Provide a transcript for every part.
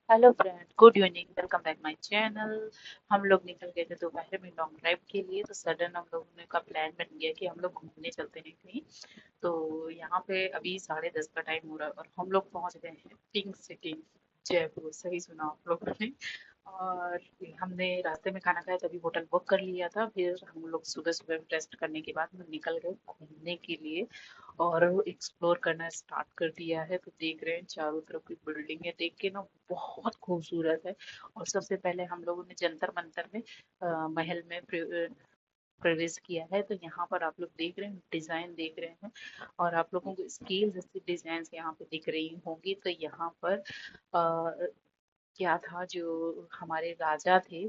Hello friend, good evening, welcome back my channel. हम लोग निकल गए थे दोपहर में लॉन्ग ड्राइव के लिए। तो सडन हम लोगों ने का प्लान बन गया कि हम लोग घूमने चलते हैं कहीं। तो यहाँ पे अभी 10:30 का टाइम हो रहा है और हम लोग पहुँच गए हैं पिंक सिटी, जयपुर। सही सुना आप लोगों ने। और हमने रास्ते में खाना खाया तभी होटल बुक कर लिया था। फिर हम लोग सुबह सुबह रेस्ट करने के बाद में निकल गए घूमने के लिए और एक्सप्लोर करना स्टार्ट कर दिया है। तो देख रहे हैं चारों तरफ की बिल्डिंगें देख के ना बहुत खूबसूरत है। और सबसे पहले हम लोगों ने जंतर मंतर में महल में प्रवेश किया है। तो यहाँ पर आप लोग देख रहे हैं, डिजाइन देख रहे हैं और आप लोगों को स्केल जैसी डिजाइन यहाँ पे दिख रही होंगी। तो यहाँ पर क्या था, जो हमारे राजा थे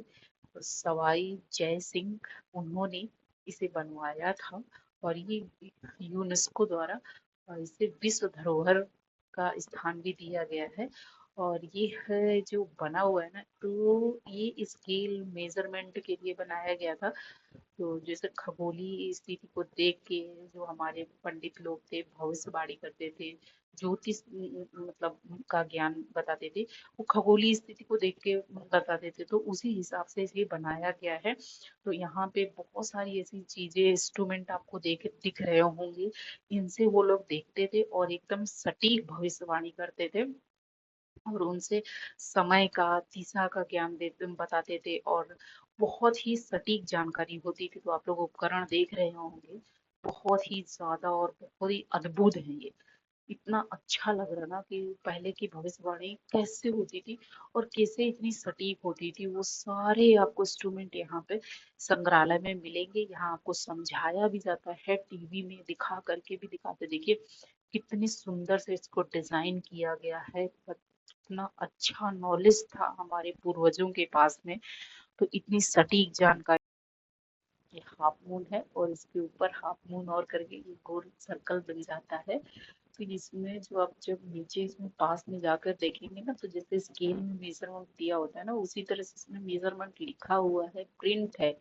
सवाई जय सिंह, उन्होंने इसे बनवाया था। और ये यूनेस्को द्वारा इसे विश्व धरोहर का स्थान भी दिया गया है। और ये है जो बना हुआ है ना, तो ये स्केल मेजरमेंट के लिए बनाया गया था। तो जैसे खगोलीय स्थिति को देख के जो हमारे पंडित लोग थे भविष्यवाणी करते थे, ज्योतिष मतलब का ज्ञान बताते थे, वो खगोलीय स्थिति को देख के बताते थे। तो उसी हिसाब से ये बनाया गया है। तो यहाँ पे बहुत सारी ऐसी चीजें इंस्ट्रूमेंट आपको दिख रहे होंगे। इनसे वो लोग देखते थे और एकदम सटीक भविष्यवाणी करते थे। और उनसे समय का दिशा का ज्ञान देते बताते थे और बहुत ही सटीक जानकारी होती थी। तो आप लोग उपकरण देख रहे होंगे, बहुत ही ज्यादा और बहुत ही अद्भुत है ये। इतना अच्छा लग रहा ना कि पहले की भविष्यवाणी कैसे होती थी और कैसे इतनी सटीक होती थी। वो सारे आपको इंस्ट्रूमेंट यहाँ पे संग्रहालय में मिलेंगे। यहाँ आपको समझाया भी जाता है, टीवी में दिखा करके भी दिखाते। देखिए कितनी सुंदर से इसको डिजाइन किया गया है। इतना अच्छा नॉलेज था हमारे पूर्वजों के पास में। तो इतनी सटीक जानकारी। ये हाफ मून है और इसके ऊपर हाफ मून और करके ये गोल सर्कल बन जाता है। फिर इसमें जो आप जब नीचे इसमें पास में जाकर देखेंगे ना, तो जैसे स्केल में मेजरमेंट दिया होता है ना, उसी तरह से इसमें मेजरमेंट लिखा हुआ है, प्रिंट है।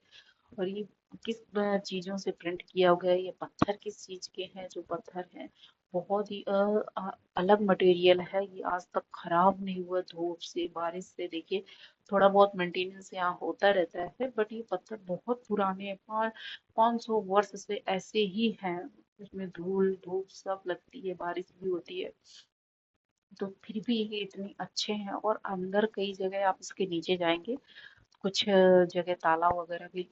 और ये किस चीजों से प्रिंट किया गया है, ये पत्थर किस चीज के हैं, जो पत्थर हैं बहुत ही अलग मटेरियल है। ये आज तक खराब नहीं हुआ धूप से बारिश से। देखिए थोड़ा बहुत मेंटेनेंस यहाँ होता रहता है, बट ये पत्थर बहुत पुराने हैं, 500 वर्ष से ऐसे ही हैं। इसमें धूल धूप सब लगती है, बारिश भी होती है, तो फिर भी ये इतने अच्छे हैं। और अंदर कई जगह आप इसके नीचे जाएंगे, कुछ जगह ताला वगैरह भी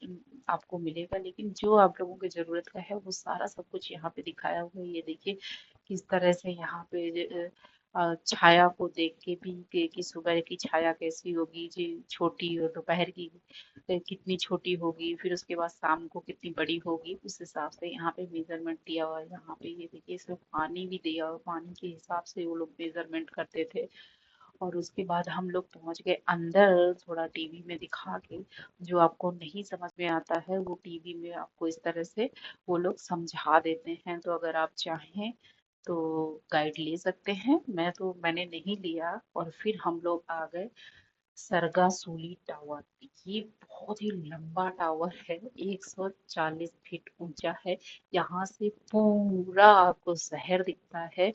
आपको मिलेगा, लेकिन जो आप लोगों की जरूरत का है वो सारा सब कुछ यहाँ पे दिखाया हुआ है। ये देखिए किस तरह से यहाँ पे छाया को देख के भी कि सुबह की छाया कैसी होगी जी, छोटी, और दोपहर की कितनी छोटी होगी, फिर उसके बाद शाम को कितनी बड़ी होगी, उस हिसाब से यहाँ पे मेजरमेंट दिया हुआ है। यहाँ पे ये देखिए इसमें पानी भी दिया हुआ है, पानी के हिसाब से वो लोग मेजरमेंट करते थे। और उसके बाद हम लोग पहुंच गए अंदर। थोड़ा टीवी में दिखा के जो आपको नहीं समझ में आता है वो टीवी में आपको इस तरह से वो लोग समझा देते हैं। तो अगर आप चाहें तो गाइड ले सकते हैं। मैंने नहीं लिया। और फिर हम लोग आ गए सरगासुली टावर। ये बहुत ही लंबा टावर है, 140 फीट ऊंचा है। यहाँ से पूरा आपको शहर दिखता है।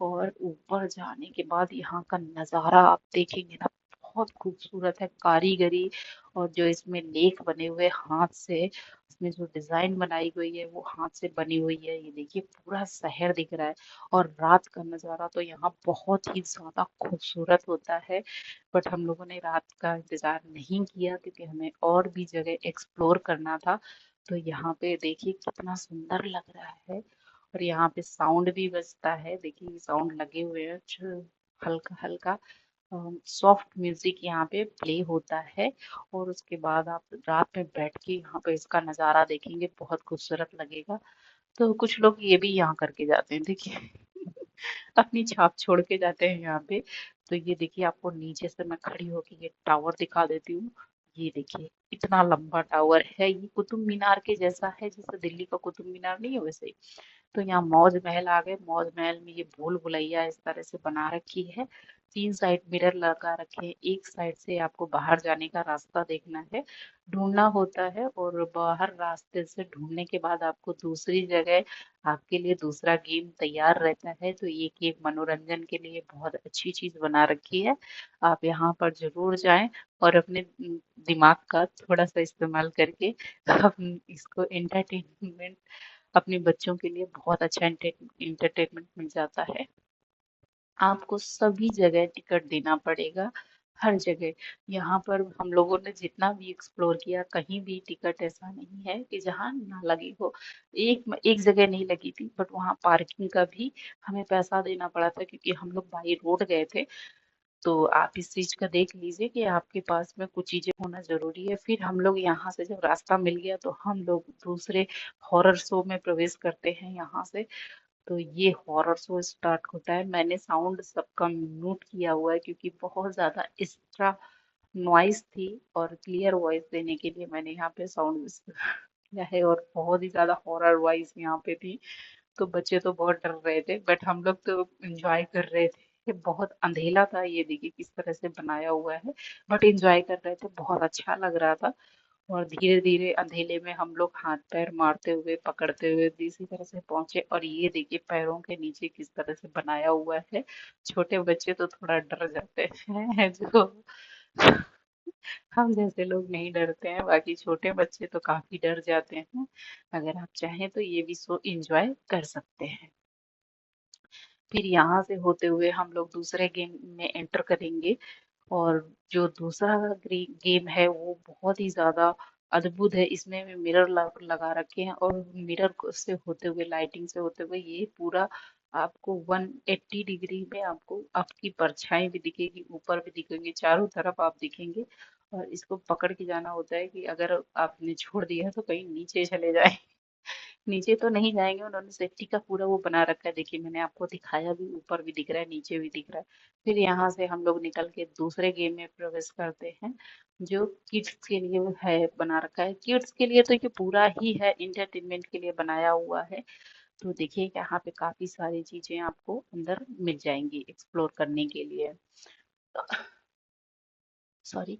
और ऊपर जाने के बाद यहाँ का नज़ारा आप देखेंगे ना, बहुत खूबसूरत है कारीगरी। और जो इसमें लेख बने हुए हाथ से, इसमें जो डिजाइन बनाई गई है वो हाथ से बनी हुई है। ये देखिए पूरा शहर दिख रहा है। और रात का नज़ारा तो यहाँ बहुत ही ज्यादा खूबसूरत होता है। बट हम लोगों ने रात का इंतजार नहीं किया क्योंकि हमें और भी जगह एक्सप्लोर करना था। तो यहाँ पे देखिए कितना सुंदर लग रहा है। और यहाँ पे साउंड भी बजता है, देखिए साउंड लगे हुए हैं जो हल्का हल्का सॉफ्ट म्यूजिक यहाँ पे प्ले होता है। और उसके बाद आप रात में बैठ के यहाँ पे इसका नज़ारा देखेंगे, बहुत खूबसूरत लगेगा। तो कुछ लोग ये भी यहाँ करके जाते हैं, देखिए अपनी छाप छोड़ के जाते हैं यहाँ पे। तो ये देखिए आपको नीचे से मैं खड़ी होके ये टावर दिखा देती हूँ। ये देखिए इतना लंबा टावर है, ये कुतुब मीनार के जैसा है, जैसे दिल्ली का कुतुब मीनार नहीं है वैसे ही। तो यहाँ मौज महल आ गए। मौज महल में ये भूल भुलैया इस तरह से बना रखी है। तीन साइड मिरर लगा रखे हैं, एक साइड से आपको बाहर जाने का रास्ता देखना है, ढूंढना होता है, और बाहर रास्ते से ढूंढने के बाद आपको दूसरी जगह आपके लिए दूसरा गेम तैयार रहता है। तो ये गेम मनोरंजन के लिए बहुत अच्छी चीज बना रखी है। आप यहाँ पर जरूर जाएं और अपने दिमाग का थोड़ा सा इस्तेमाल करके हम इसको एंटरटेनमेंट, अपने बच्चों के लिए बहुत अच्छा एंटरटेनमेंट मिल जाता है। आपको सभी जगह टिकट देना पड़ेगा, हर जगह। यहाँ पर हम लोगों ने जितना भी एक्सप्लोर किया, कहीं भी टिकट ऐसा नहीं है कि जहाँ ना लगी हो। एक एक जगह नहीं लगी थी, बट वहाँ पार्किंग का भी हमें पैसा देना पड़ा था, क्योंकि हम लोग बाई रोड गए थे। तो आप इस चीज का देख लीजिए कि आपके पास में कुछ चीजें होना जरूरी है। फिर हम लोग यहाँ से जब रास्ता मिल गया, तो हम लोग दूसरे हॉरर शो में प्रवेश करते हैं यहाँ से। तो ये हॉरर शो स्टार्ट होता है। मैंने साउंड सबका म्यूट किया हुआ है, क्योंकि बहुत ज्यादा एक्स्ट्रा नॉइस थी, और क्लियर वॉइस देने के लिए मैंने यहाँ पे साउंड किया है, और बहुत ही ज्यादा हॉरर वॉइस यहाँ पे थी। तो बच्चे तो बहुत डर रहे थे, बट हम लोग तो एंजॉय कर रहे थे। ये बहुत अंधेला था, ये देखिए किस तरह से बनाया हुआ है, बट एंजॉय कर रहे थे, बहुत अच्छा लग रहा था। और धीरे धीरे अंधेले में हम लोग हाथ पैर मारते हुए, पकड़ते हुए इसी तरह से पहुंचे। और ये देखिए पैरों के नीचे किस तरह से बनाया हुआ है। छोटे बच्चे तो थोड़ा डर जाते हैं जो हम जैसे लोग नहीं डरते हैं, बाकी छोटे बच्चे तो काफी डर जाते हैं। अगर आप चाहें तो ये भी शो एंजॉय कर सकते हैं। फिर यहाँ से होते हुए हम लोग दूसरे गेम में एंटर करेंगे। और जो दूसरा गेम है वो बहुत ही ज्यादा अद्भुत है। इसमें भी मिरर लगा रखे हैं, और मिरर से होते हुए, लाइटिंग से होते हुए, ये पूरा आपको 180 डिग्री में आपको आपकी परछाई भी दिखेगी, ऊपर भी दिखेंगे, चारों तरफ आप दिखेंगे। और इसको पकड़ के जाना होता है कि अगर आपने छोड़ दिया है तो कहीं नीचे चले जाए। नीचे तो नहीं जाएंगे, उन्होंने सेफ्टी का पूरा वो बना रखा है। देखिए मैंने आपको दिखाया भी, ऊपर भी दिख रहा है, नीचे भी दिख रहा है। फिर यहाँ से हम लोग निकल के दूसरे गेम में प्रवेश करते हैं, जो किड्स के लिए है, बना रखा है किड्स के लिए। तो ये पूरा ही है इंटरटेनमेंट के लिए बनाया हुआ है। तो देखिए यहाँ पे काफी सारी चीजें आपको अंदर मिल जाएंगी एक्सप्लोर करने के लिए। सॉरी,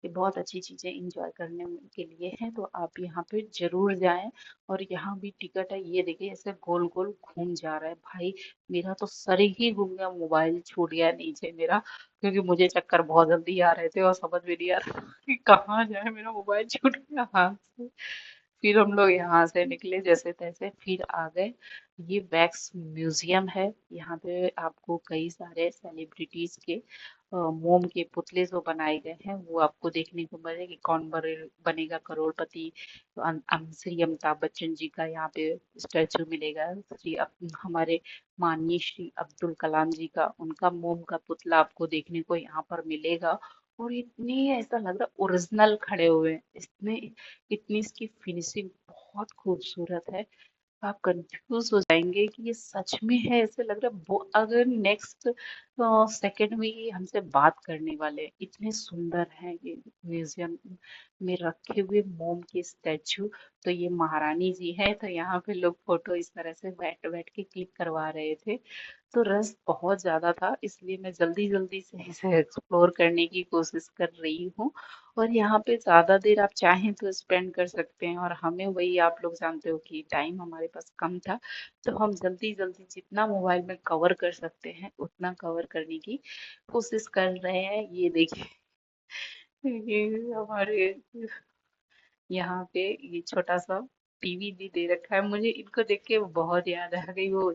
ये बहुत अच्छी चीजें इंजॉय करने के लिए हैं, तो आप यहाँ पे जरूर जाएं। और यहाँ भी टिकट है, ये देखिए ऐसे गोल गोल घूम जा रहा है भाई। मेरा तो सर ही घूम गया, मोबाइल छूट गया नीचे मेरा, क्योंकि मुझे चक्कर बहुत जल्दी आ रहे थे और समझ में नहीं आ रहा कि कहाँ जाए, मेरा मोबाइल छूट गया हाथ से। फिर हम लोग यहाँ से निकले जैसे तैसे, फिर आ गए। ये वैक्स म्यूजियम है। यहाँ पे आपको कई सारे सेलिब्रिटीज के मोम के पुतले जो बनाए गए हैं, वो आपको देखने को मिलेगा कि कौन बनेगा करोड़पति। तो श्री अमिताभ बच्चन जी का यहाँ पे स्टैचू मिलेगा। हमारे माननीय श्री अब्दुल कलाम जी का, उनका मोम का पुतला आपको देखने को यहाँ पर मिलेगा। और इतने ऐसा लग रहा ओरिजिनल खड़े हुए हैं, इसमें इतनी इसकी फिनिशिंग बहुत खूबसूरत है। आप कंफ्यूज हो जाएंगे कि ये सच में है, ऐसे लग रहा है वो अगर नेक्स्ट सेकंड में ये हमसे बात करने वाले हैं। इतने सुंदर हैं ये म्यूजियम में रखे हुए मोम के स्टैचू। तो ये महारानी जी है, तो यहाँ पे लोग फोटो इस तरह से बैठ बैठ के क्लिक करवा रहे थे। तो रस बहुत ज्यादा था, इसलिए मैं जल्दी जल्दी से इसे एक्सप्लोर करने की कोशिश कर रही हूँ। और यहाँ पे ज्यादा देर आप चाहें तो स्पेंड कर सकते हैं, और हमें वही, आप लोग जानते हो कि टाइम हमारे पास कम था। तो हम जल्दी जल्दी जितना मोबाइल में कवर कर सकते हैं उतना कवर करने की कोशिश कर रहे हैं। ये देखिए ये हमारे यहाँ पे ये छोटा सा टीवी भी दे रखा है। मुझे इनको देख के बहुत याद आ गई, वो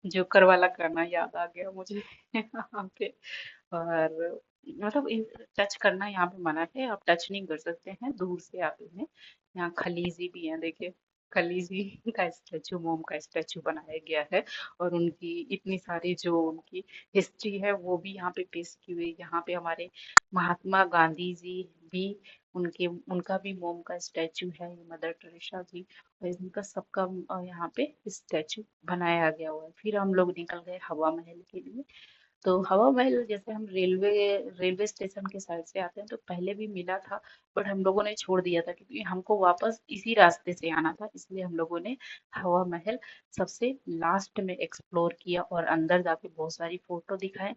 जोकर वाला गाना याद आ गया मुझे यहाँ पे। और मतलब टच करना यहाँ पे मना है, आप टच नहीं कर सकते हैं, दूर से आप इन्हें। यहाँ खलीजी भी है, देखिए खलीजी का स्टैचू, मोम का स्टैचू बनाया गया है। और उनकी इतनी सारी जो उनकी हिस्ट्री है वो भी यहाँ पे पेश की हुई है। यहाँ पे हमारे महात्मा गांधी जी भी, उनके उनका भी मोम का स्टैचू है। मदर टेरेसा जी, और इनका सबका यहाँ पे स्टैचू बनाया गया हुआ है। फिर हम लोग निकल गए हवा महल के लिए। तो हवा महल, जैसे हम रेलवे रेलवे स्टेशन के साइड से आते हैं, तो पहले भी मिला था, बट हम लोगों ने छोड़ दिया था, क्योंकि हमको वापस इसी रास्ते से आना था। इसलिए हम लोगों ने हवा महल सबसे लास्ट में एक्सप्लोर किया, और अंदर जाके बहुत सारी फोटो दिखाए।